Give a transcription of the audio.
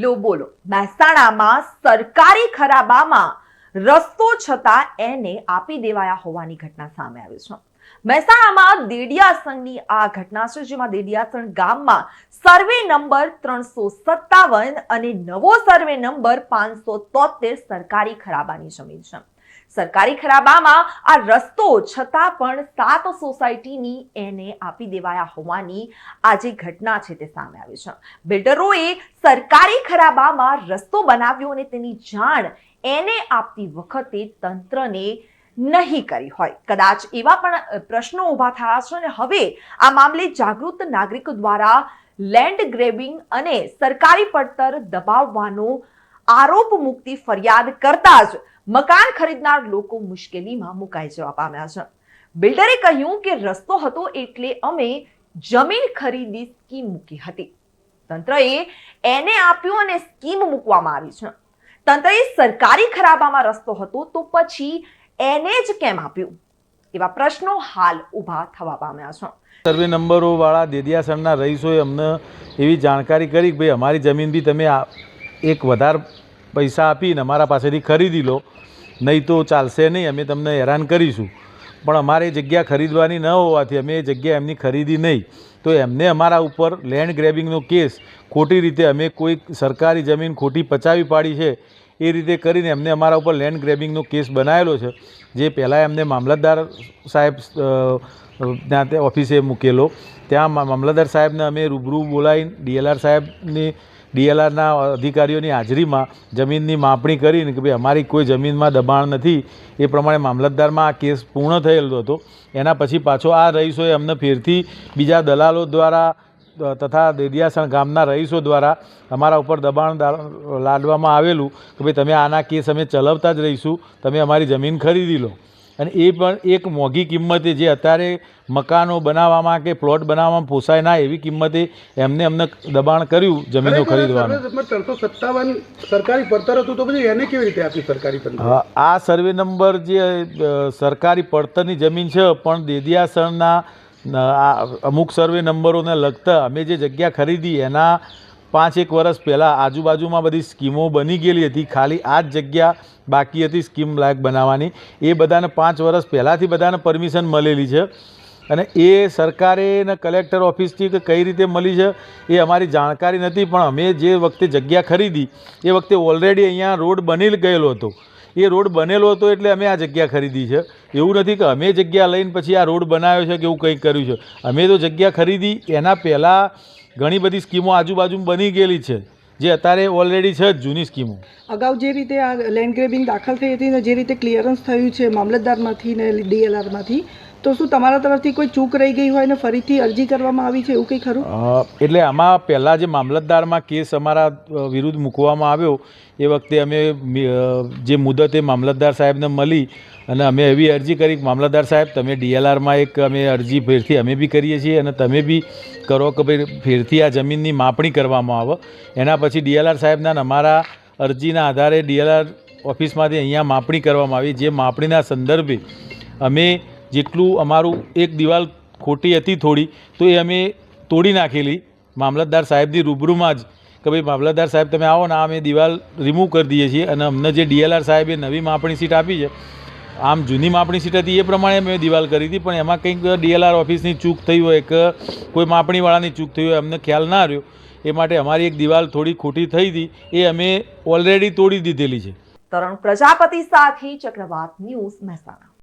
લો બોલો મહેસાણામાં સરકારી ખરાબામાં રસ્તો છતાં એને આપી દેવાયા હોવાની ઘટના સામે આવી છે। મહેસાણામાં દેડિયાસણની આ ઘટના છે, જેમાં દેડિયાસણ ગામમાં સર્વે નંબર 357 અને નવો સર્વે નંબર 573 સરકારી ખરાબાની જમીન છે। સરકારી ખરાબામાં આ રસ્તો છતાં પણ 7 સોસાયટીની એને આપી દેવાયા હોવાની આ જે ઘટના છે તે સામે આવી છે। બિલ્ડરોએ સરકારી ખરાબામાં રસ્તો બનાવ્યો અને તેની જાણ એને આપતી વખતે તંત્રને નહીં કરી હોય। કદાચ એવા પણ પ્રશ્નો ઊભા થયા છે અને હવે આ મામલે જાગૃત નાગરિકો દ્વારા લેન્ડ ગ્રેબિંગ અને સરકારી પડતર દબાવવાનો આરોપ મૂકતી ફરિયાદ કરતા જ મકાન ખરીદનાર લોકો મુશ્કેલીમાં મુકાઈ જવા પામ્યા છે। બિલ્ડરે કહ્યું કે રસ્તો હતો એટલે અમે જમીન ખરીદી સ્કીમ મૂકી હતી। તંત્રએ એને આપ્યું અને સ્કીમ મૂકવામાં આવી છે। તંત્રએ સરકારી ખરાબામાં રસ્તો હતો તો પછી એને જ કેમ આપ્યું? એવા પ્રશ્નો હાલ ઊભા થવા પામ્યા છે। સર્વે નંબરો વાળા દેડિયાસણના રહીશોએ અમને એવી જાણકારી કરી કે ભાઈ અમારી જમીન બી તમે એક વધારે પૈસા આપીને અમારા પાસેથી ખરીદી લો, નહીં તો ચાલશે નહીં, અમે તમને હેરાન કરીશું। પણ અમારે જગ્યા ખરીદવાની ન હોવાથી અમે એ જગ્યા એમની ખરીદી નહીં, તો એમને અમારા ઉપર લેન્ડ ગ્રેબિંગનો કેસ ખોટી રીતે અમે કોઈ સરકારી જમીન ખોટી પચાવી પાડી છે એ રીતે કરીને એમને અમારા ઉપર લેન્ડ ગ્રેબિંગનો કેસ બનાવેલો છે, જે પહેલાં એમને મામલતદાર સાહેબ ત્યાં ઓફિસે મૂકેલો। ત્યાં મામલતદાર સાહેબને અમે રૂબરૂ બોલાવીને ડીએલઆરના અધિકારીઓની હાજરીમાં જમીનની માપણી કરીને કે ભાઈ અમારી કોઈ જમીનમાં દબાણ નથી, એ પ્રમાણે મામલતદારમાં આ કેસ પૂર્ણ થયેલો હતો। એના પછી પાછો આ રહીશોએ અમને ફેરથી બીજા દલાલો દ્વારા તથા દેડિયાસણ ગામના રહીશો દ્વારા અમારા ઉપર દબાણ લાદવામાં આવેલું કે ભાઈ તમે આના કેસ અમે ચલાવતા જ રહીશું, તમે અમારી જમીન ખરીદી લો। અને એ પણ એક મોંઘી કિંમતે, જે અત્યારે મકાનો બનાવવામાં કે પ્લોટ બનાવવામાં પોસાય ના એવી કિંમતે અમને દબાણ કર્યું જમીનો ખરીદવાનું। 357 સરકારી પડતર હતું તો પછી એને કેવી રીતે આપી સરકારી પડતર? આ સર્વે નંબર જે સરકારી પડતરની જમીન છે, પણ દેડિયાસણના અમુક સર્વે નંબરોને લગતા અમે જે જગ્યા ખરીદી એના 5-1 વર્ષ પહેલાં આજુબાજુમાં બધી સ્કીમો બની ગયેલી હતી, ખાલી આ જ જગ્યા બાકી હતી સ્કીમ લાયક બનાવવાની। એ બધાને 5 વર્ષ પહેલાંથી બધાને પરમિશન મળેલી છે અને એ સરકારે ને કલેક્ટર ઓફિસથી કે કઈ રીતે મળી છે એ અમારી જાણકારી નથી। પણ અમે જે વખતે જગ્યા ખરીદી એ વખતે ઓલરેડી અહીંયા રોડ બની ગયેલો હતો, એ રોડ બનેલો હતો એટલે અમે આ જગ્યા ખરીદી છે। એવું નથી કે અમે જગ્યા લઈને પછી આ રોડ બનાવ્યો છે કે એવું કંઈક કર્યું છે। અમે તો જગ્યા ખરીદી એના પહેલાં ઘણી બધી સ્કીમો આજુબાજુમાં બની ગયેલી છે, જે અત્યારે ઓલરેડી છે જ જૂની સ્કીમો। અગાઉ જે રીતે આ લેન્ડ ગ્રેબિંગ દાખલ થઈ હતી ને જે રીતે ક્લિયરન્સ થયું છે મામલતદારમાંથી ને ડીએલઆરમાંથી, તો શું તમારા તરફથી કોઈ ચૂક રહી ગઈ હોય ને ફરીથી અરજી કરવામાં આવી છે એવું કંઈ ખરું? એટલે આમાં પહેલાં જે મામલતદારમાં કેસ અમારા વિરુદ્ધ મૂકવામાં આવ્યો એ વખતે અમે જે મુદતે મામલતદાર સાહેબને મળી અને અમે એવી અરજી કરી કે મામલતદાર સાહેબ તમે ડીએલઆરમાં એક અમે અરજી ફેરથી અમે બી કરીએ છીએ અને તમે બી કરો કે ભાઈ ફેરથી આ જમીનની માપણી કરવામાં આવે। એના પછી ડીએલઆર સાહેબના અમારા અરજીના આધારે ડીએલઆર ઓફિસમાંથી અહીંયા માપણી કરવામાં આવી, જે માપણીના સંદર્ભે અમે જેટલું અમારું એક દિવાલ ખોટી હતી થોડી, તો એ અમે તોડી નાખેલી મામલતદાર સાહેબની રૂબરૂમાં જ કે ભાઈ મામલતદાર સાહેબ તમે આવો ને અમે દિવાલ રિમૂવ કરી દઈએ છીએ। અને અમને જે ડીએલઆર સાહેબે નવી માપણી સીટ આપી છે, આમ જૂની માપણી સીટ હતી એ પ્રમાણે મેં દિવાલ કરી હતી, પણ એમાં કંઈક ડીએલઆર ઓફિસની ચૂક થઈ હોય કે કોઈ માપણીવાળાની ચૂક થઈ હોય અમને ખ્યાલ ના રહ્યો, એ માટે અમારી એક દિવાલ થોડી ખોટી થઈ હતી, એ અમે ઓલરેડી તોડી દીધેલી છે। તરુણ પ્રજાપતિ સાથે ચક્રવાત ન્યૂઝ, મહેસાણા।